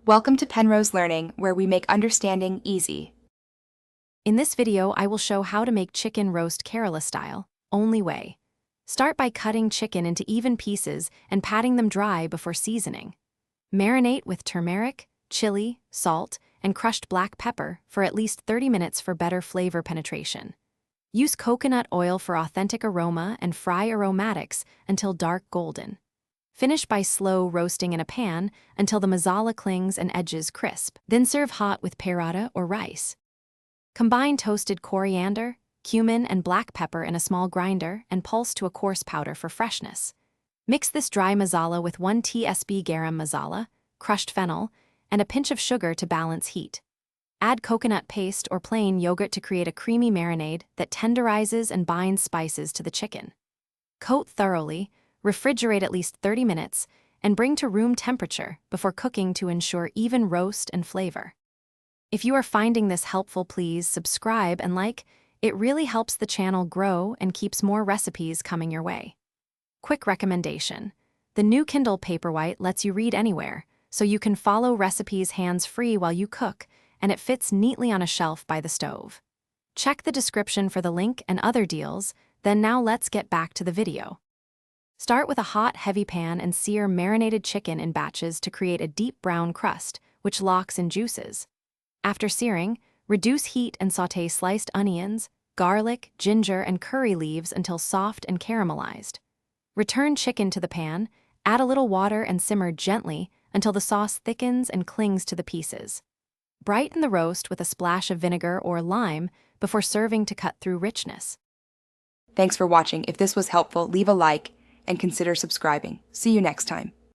Welcome to Penrose Learning, where we make understanding easy. In this video, I will show how to make chicken roast Kerala style, only way. Start by cutting chicken into even pieces and patting them dry before seasoning. Marinate with turmeric, chili, salt, and crushed black pepper for at least 30 minutes for better flavor penetration. Use coconut oil for authentic aroma and fry aromatics until dark golden. Finish by slow roasting in a pan until the masala clings and edges crisp. Then serve hot with paratha or rice. Combine toasted coriander, cumin, and black pepper in a small grinder and pulse to a coarse powder for freshness. Mix this dry masala with 1 tsp garam masala, crushed fennel, and a pinch of sugar to balance heat. Add coconut paste or plain yogurt to create a creamy marinade that tenderizes and binds spices to the chicken. Coat thoroughly, refrigerate at least 30 minutes, and bring to room temperature before cooking to ensure even roast and flavor. If you are finding this helpful, please subscribe and like. It really helps the channel grow and keeps more recipes coming your way. Quick recommendation: the new Kindle Paperwhite lets you read anywhere, so you can follow recipes hands-free while you cook, and it fits neatly on a shelf by the stove. Check the description for the link and other deals. Then now let's get back to the video. Start with a hot, heavy pan and sear marinated chicken in batches to create a deep brown crust, which locks in juices. After searing, reduce heat and sauté sliced onions, garlic, ginger, and curry leaves until soft and caramelized. Return chicken to the pan, add a little water and simmer gently until the sauce thickens and clings to the pieces. Brighten the roast with a splash of vinegar or lime before serving to cut through richness. Thanks for watching. If this was helpful, leave a like and consider subscribing. See you next time.